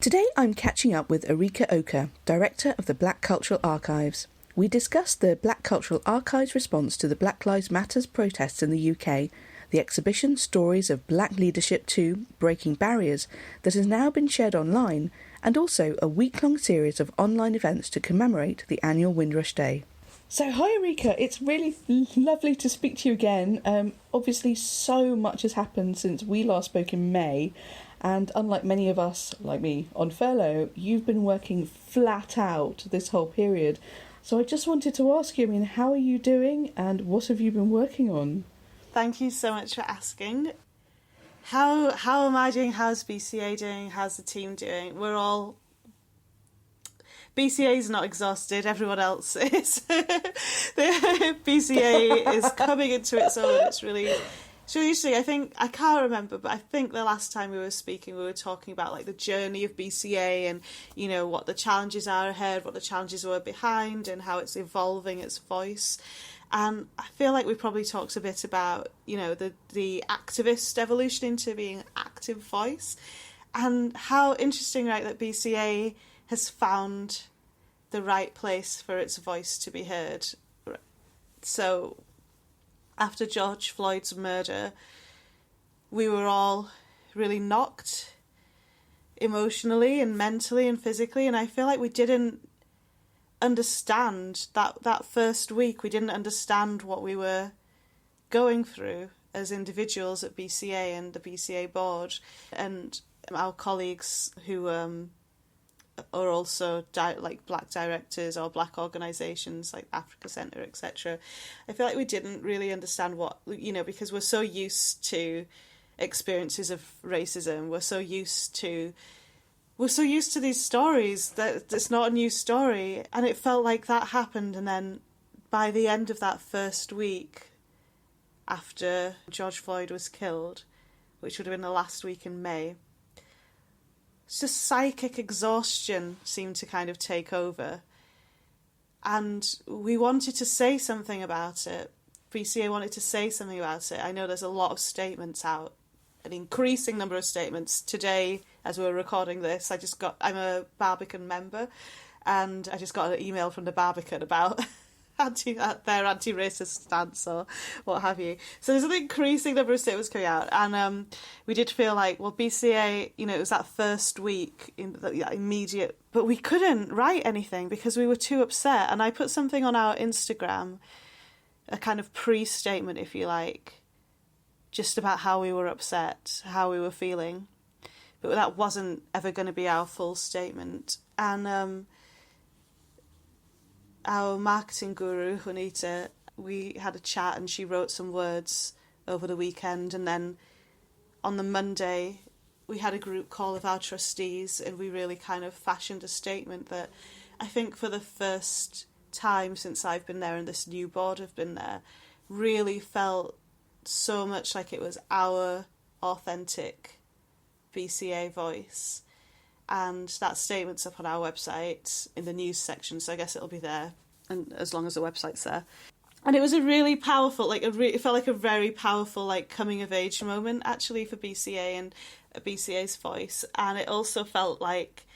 Today I'm catching up with Arike Oke, Director of the Black Cultural Archives. We discussed the Black Cultural Archives' response to the Black Lives Matter protests in the UK, the exhibition Stories of Black Leadership 2, Breaking Barriers, that has now been shared online, and also a week-long series of online events to commemorate the annual Windrush Day. So hi Arike, it's really lovely to speak to you again. Obviously so much has happened since we last spoke in May, and unlike many of us, like me, on furlough, you've been working flat out this whole period. So I just wanted to ask you, how are you doing and what have you been working on? Thank you so much for asking. How am I doing? How's BCA doing? How's the team doing? We're all... BCA is not exhausted, everyone else is. The BCA is coming into its own. It's really interesting. I can't remember, but I think the last time we were speaking, we were talking about like the journey of BCA and, you know, what the challenges are ahead, what the challenges were behind and how it's evolving its voice. And I feel like we probably talked a bit about, you know, the activist evolution into being an active voice, and how interesting, right, that BCA has found the right place for its voice to be heard. So after George Floyd's murder, we were all really knocked emotionally and mentally and physically, and I feel like we didn't understand that first week. We didn't understand what we were going through as individuals at BCA and the BCA board, and our colleagues who are also like black directors or black organisations like Africa Centre, etc. I feel like we didn't really understand what, you know, because we're so used to experiences of racism, we're so used to these stories that it's not a new story, and it felt like that happened. And then by the end of that first week after George Floyd was killed, which would have been the last week in May, just psychic exhaustion seemed to kind of take over. And we wanted to say something about it. BCA wanted to say something about it. I know there's a lot of statements out, an increasing number of statements. Today, as we're recording this, I'm a Barbican member, and I just got an email from the Barbican about their anti-racist stance or what have you. So there's an increasing number of statements coming out, and we did feel like, well, BCA, you know, it was that first week, in that immediate, but we couldn't write anything because we were too upset. And I put something on our Instagram, a kind of pre-statement, if you like, just about how we were upset, how we were feeling. But that wasn't ever going to be our full statement. And our marketing guru, Juanita, we had a chat and she wrote some words over the weekend. And then on the Monday, we had a group call of our trustees, and we really kind of fashioned a statement that I think for the first time since I've been there and this new board have been there, really felt so much like it was our authentic BCA voice. And that statement's up on our website in the news section, so I guess it'll be there, and as long as the website's there. And it was a really powerful, it felt like a very powerful, like, coming of age moment actually for BCA and BCA's voice. And it also felt like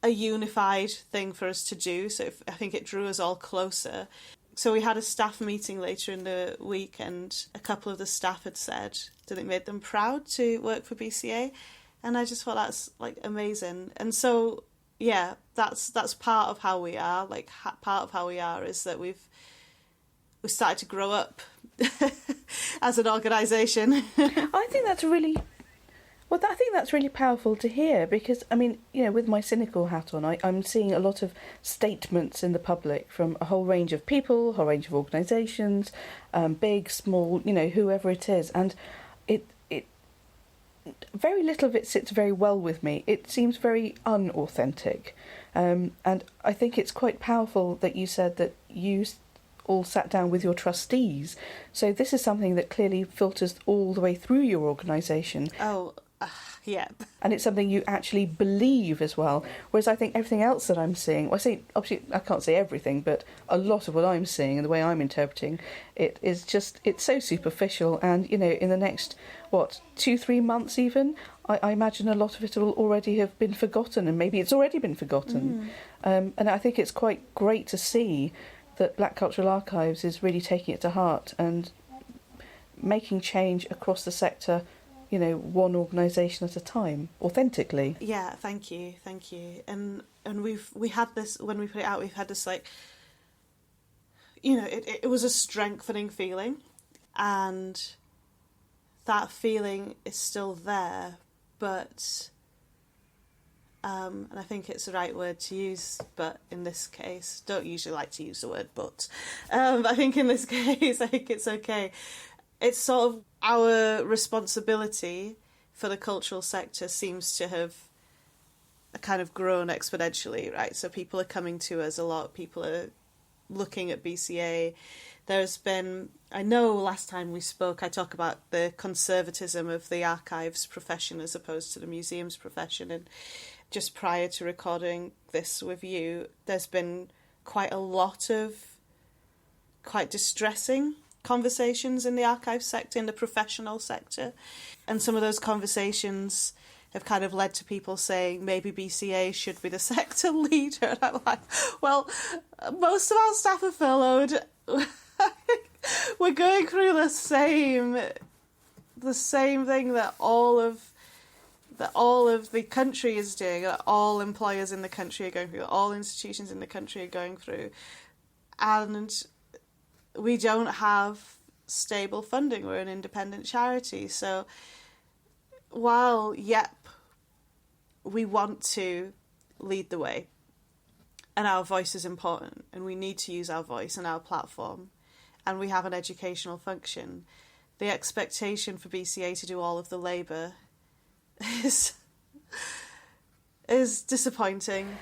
a unified thing for us to do. So I think it drew us all closer. So we had a staff meeting later in the week, and a couple of the staff had said that it made them proud to work for BCA. And I just thought that's, like, amazing. And so, yeah, that's part of how we are. Like, part of how we are is that we started to grow up as an organisation. I think that's really powerful to hear, because, I mean, you know, with my cynical hat on, I'm seeing a lot of statements in the public from a whole range of people, a whole range of organisations, big, small, you know, whoever it is. And it very little of it sits very well with me. It seems very unauthentic. And I think it's quite powerful that you said that you all sat down with your trustees. So this is something that clearly filters all the way through your organisation. Oh, yeah. And it's something you actually believe as well. Whereas I think everything else that I'm seeing, well, I say, obviously I can't say everything, but a lot of what I'm seeing and the way I'm interpreting it is just, it's so superficial. And, you know, in the next, 2-3 months even, I imagine a lot of it will already have been forgotten, and maybe it's already been forgotten. And I think it's quite great to see that Black Cultural Archives is really taking it to heart and making change across the sector, one organisation at a time, authentically. Yeah, thank you. And we had this, when we put it out, we've had this, like, it was a strengthening feeling, and that feeling is still there, but and I think it's the right word to use, but in this case, don't usually like to use the word but I think in this case, I think it's okay. It's sort of our responsibility for the cultural sector seems to have kind of grown exponentially, right? So people are coming to us a lot, people are looking at BCA. There's been, I know last time we spoke, I talk about the conservatism of the archives profession as opposed to the museums profession, and just prior to recording this with you, there's been quite a lot of quite distressing conversations in the archives sector, in the professional sector, and some of those conversations have kind of led to people saying maybe BCA should be the sector leader, and I'm like, well, most of our staff are furloughed. We're going through the same thing that all of the country is doing, that all employers in the country are going through, that all institutions in the country are going through, and we don't have stable funding. We're an independent charity, so while we want to lead the way, and our voice is important, and we need to use our voice and our platform, and we have an educational function, the expectation for BCA to do all of the labour is disappointing.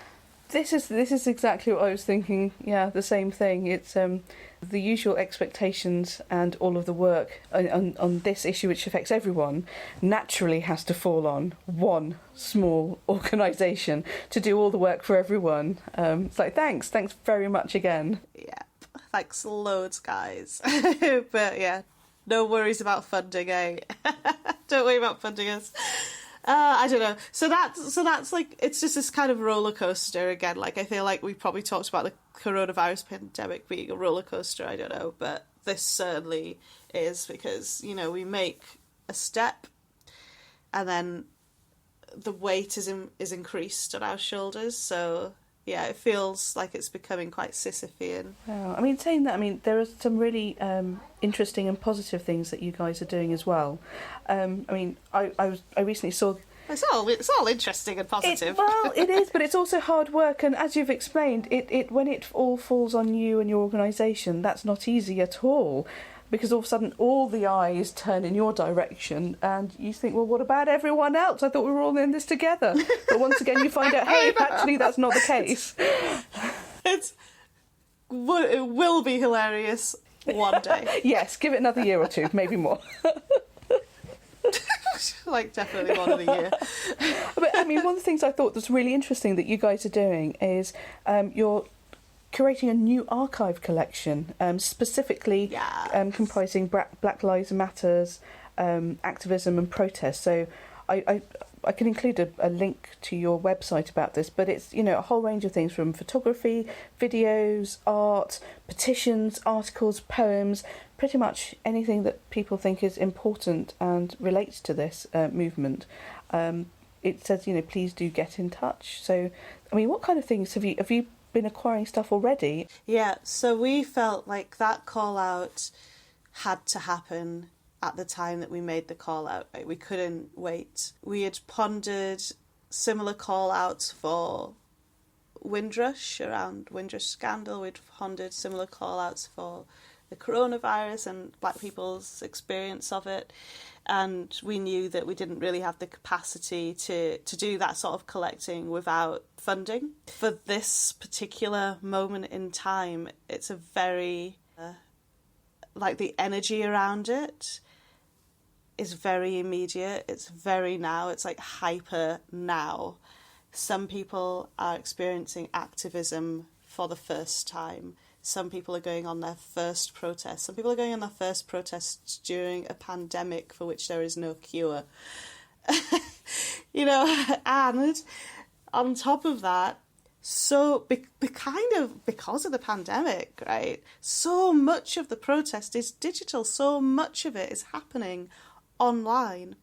This is exactly what I was thinking. Yeah, the same thing. It's the usual expectations and all of the work on this issue, which affects everyone, naturally has to fall on one small organisation to do all the work for everyone. It's like, thanks very much again. Yeah, thanks loads, guys. But yeah, no worries about funding, eh? Don't worry about funding us. I don't know. So that's like, it's just this kind of roller coaster again. Like, I feel like we probably talked about the coronavirus pandemic being a roller coaster. I don't know, but this certainly is, because we make a step, and then the weight is increased on our shoulders. So yeah, it feels like it's becoming quite Sisyphean. Wow. I mean, saying that, there are some really interesting and positive things that you guys are doing as well. I recently saw... It's all interesting and positive. It is, but it's also hard work, and as you've explained, when it all falls on you and your organisation, that's not easy at all. Because all of a sudden, all the eyes turn in your direction, and you think, well, what about everyone else? I thought we were all in this together. But once again, you find out, hey, actually, that's not the case. It will be hilarious one day. Yes, give it another year or two, maybe more. Like, definitely more than a year. But, one of the things I thought was really interesting that you guys are doing is you're curating a new archive collection, specifically comprising Black Lives Matters, activism and protest. So I can include a link to your website about this, but it's a whole range of things, from photography, videos, art, petitions, articles, poems, pretty much anything that people think is important and relates to this movement. It says, please do get in touch. So, what kind of things have you been acquiring stuff already? Yeah, so we felt like that call out had to happen at the time that we made the call out. Right? We couldn't wait. We had pondered similar call outs for Windrush, around Windrush scandal. We'd pondered similar call outs for the coronavirus and Black people's experience of it. And we knew that we didn't really have the capacity to do that sort of collecting without funding. For this particular moment in time, it's a very, the energy around it is very immediate. It's very now. It's like hyper now. Some people are experiencing activism for the first time. Some people are going on their first protest. Some people are going on their first protests during a pandemic for which there is no cure. You know, and on top of that, so because of the pandemic, right, so much of the protest is digital, so much of it is happening online.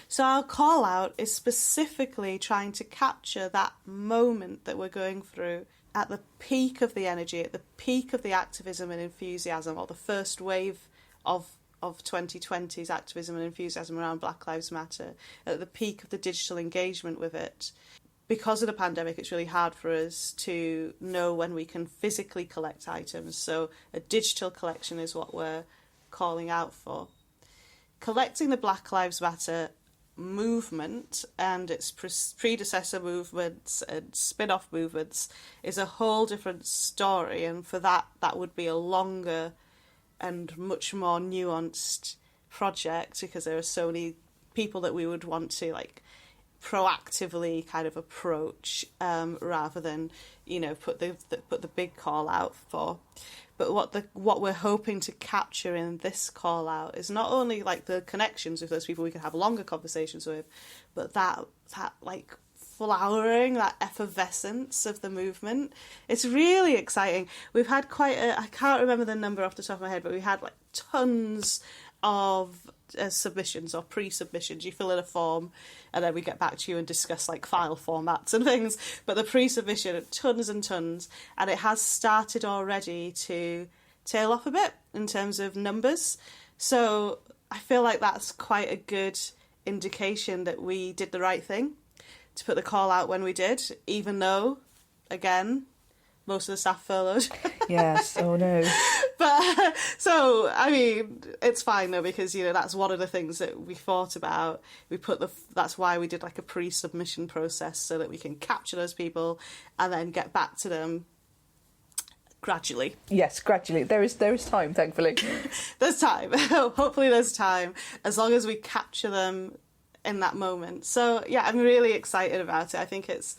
So our call out is specifically trying to capture that moment that we're going through at the peak of the energy, at the peak of the activism and enthusiasm, or the first wave of 2020's activism and enthusiasm around Black Lives Matter, at the peak of the digital engagement with it. Because of the pandemic, it's really hard for us to know when we can physically collect items. So a digital collection is what we're calling out for. Collecting the Black Lives Matter movement and its predecessor movements and spin-off movements is a whole different story. And for that would be a longer and much more nuanced project, because there are so many people that we would want to proactively kind of approach, rather than, you know, put the big call out for. But what we're hoping to capture in this call out is not only like the connections with those people we can have longer conversations with, but that like flowering, that effervescence of the movement. It's really exciting. We've had I can't remember the number off the top of my head, but we had like tons of submissions or pre-submissions. You fill in a form and then we get back to you and discuss like file formats and things, but the pre-submission, tons and tons, and it has started already to tail off a bit in terms of numbers. So I feel like that's quite a good indication that we did the right thing to put the call out when we did, even though, again, most of the staff furloughed. Yes, oh no. But, so, I mean, it's fine though, because, you know, that's one of the things that we thought about. That's why we did like a pre-submission process, so that we can capture those people and then get back to them gradually. Yes, gradually. There is time, thankfully. There's time. Hopefully there's time, as long as we capture them in that moment. So, yeah, I'm really excited about it. I think it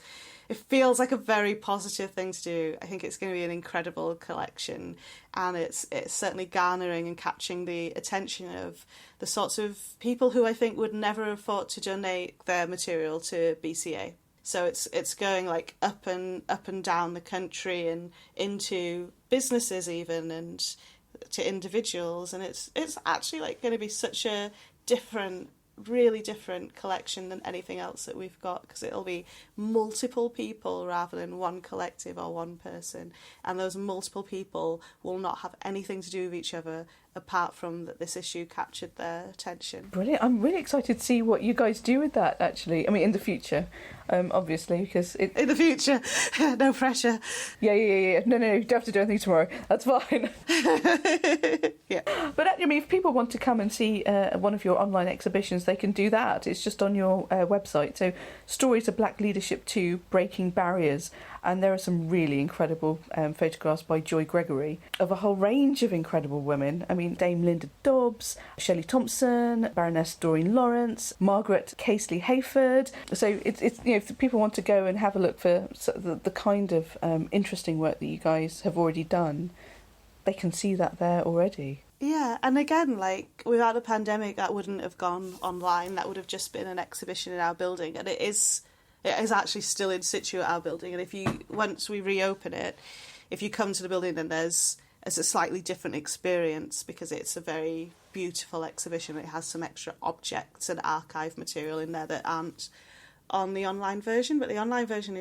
feels like a very positive thing to do. I think it's going to be an incredible collection, and it's certainly garnering and catching the attention of the sorts of people who I think would never have thought to donate their material to BCA. So it's going like up and down the country and into businesses even, and to individuals, and it's actually like going to be such a really different collection than anything else that we've got, because it'll be multiple people rather than one collective or one person, and those multiple people will not have anything to do with each other apart from that this issue captured their attention. Brilliant. I'm really excited to see what you guys do with that, actually. I mean, in the future, obviously, because in the future, no pressure. Yeah. No, you don't have to do anything tomorrow. That's fine. Yeah. But I mean, if people want to come and see one of your online exhibitions, they can do that. It's just on your website. So, Stories of Black Leadership 2, Breaking Barriers. And there are some really incredible photographs by Joy Gregory of a whole range of incredible women. I mean, Dame Linda Dobbs, Shelley Thompson, Baroness Doreen Lawrence, Margaret Casely Hayford. So it's you know, if people want to go and have a look for the kind of interesting work that you guys have already done, they can see that there already. Yeah, and again, like, without the pandemic, that wouldn't have gone online. That would have just been an exhibition in our building, and it is actually still in situ at our building. And once we reopen it, if you come to the building, then it's a slightly different experience, because it's a very beautiful exhibition. It has some extra objects and archive material in there that aren't on the online version, but the online version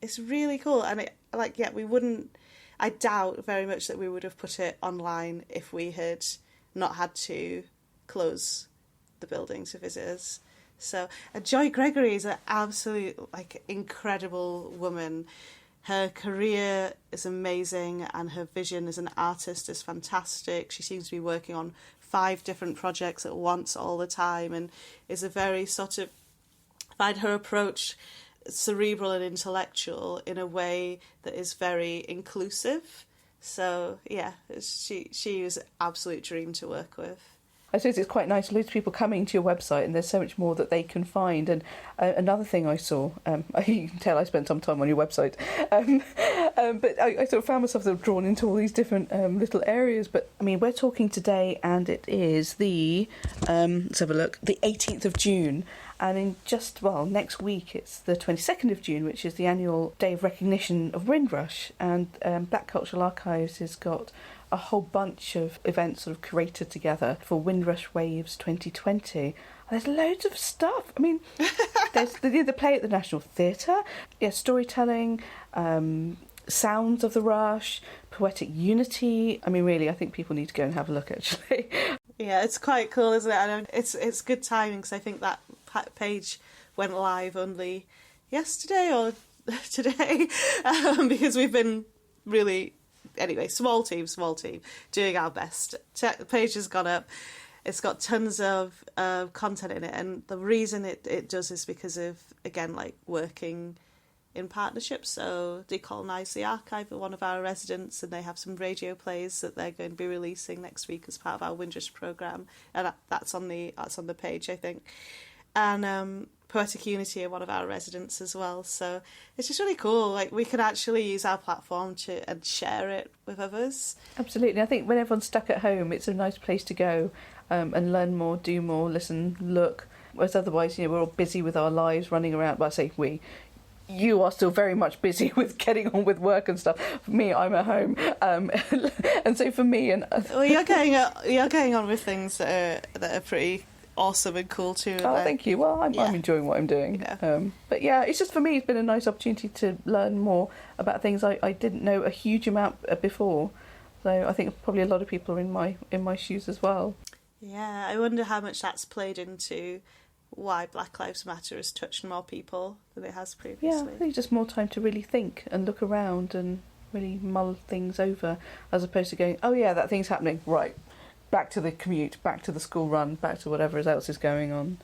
is really cool. And I doubt very much that we would have put it online if we had not had to close the building to visitors. So, Joy Gregory is an absolute, incredible woman. Her career is amazing, and her vision as an artist is fantastic. She seems to be working on 5 different projects at once all the time, and is a very I find her approach cerebral and intellectual in a way that is very inclusive. So, yeah, she was an absolute dream to work with. I suppose it's quite nice. Loads of people coming to your website, and there's so much more that they can find. And another thing I saw, you can tell I spent some time on your website, but I sort of found myself sort of drawn into all these different little areas. But I mean, we're talking today, and it is the let's have a look, the 18th of June. And in next week it's the 22nd of June, which is the annual Day of Recognition of Windrush. And Black Cultural Archives has got a whole bunch of events sort of curated together for Windrush Waves 2020. There's loads of stuff. I mean, there's the play at the National Theatre, storytelling, sounds of the rush, poetic unity. I mean, really, I think people need to go and have a look, actually. Yeah, it's quite cool, isn't it? And it's good timing, because I think that page went live only yesterday or today, because we've been really, anyway, small team, doing our best. The page has gone up. It's got tons of content in it, and the reason it does is because of, again, like working in partnership. So Decolonise the Archive are one of our residents, and they have some radio plays that they're going to be releasing next week as part of our Windrush programme, and that's on the page, I think. And Poetic Unity are one of our residents as well. So it's just really cool. Like, we can actually use our platform and share it with others. Absolutely. I think when everyone's stuck at home, it's a nice place to go and learn more, do more, listen, look. Whereas otherwise, we're all busy with our lives, running around. Well, I say we. You are still very much busy with getting on with work and stuff. For me, I'm at home, and so for me, well, you're going on with things that are pretty awesome and cool too. Oh, thank you. Well, I'm enjoying what I'm doing. Yeah. But yeah, it's just, for me, it's been a nice opportunity to learn more about things I didn't know a huge amount before. So I think probably a lot of people are in my shoes as well. Yeah, I wonder how much that's played into why Black Lives Matter has touched more people than it has previously. Yeah, I think just more time to really think and look around and really mull things over, as opposed to going, oh yeah, that thing's happening, right, back to the commute, back to the school run, back to whatever else is going on.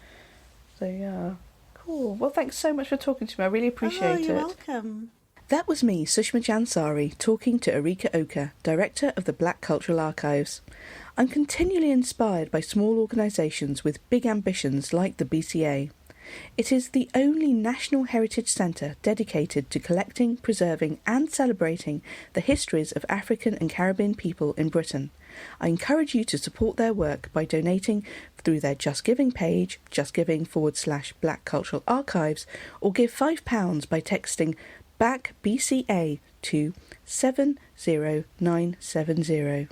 So yeah, cool. Well, thanks so much for talking to me. I really appreciate it. You're welcome. That was me, Sushma Jansari, talking to Arike Oke, Director of the Black Cultural Archives. I'm continually inspired by small organisations with big ambitions like the BCA. It is the only national heritage centre dedicated to collecting, preserving and celebrating the histories of African and Caribbean people in Britain. I encourage you to support their work by donating through their Just Giving page, justgiving/Black Cultural Archives, or give £5 by texting BACK BCA to 70970.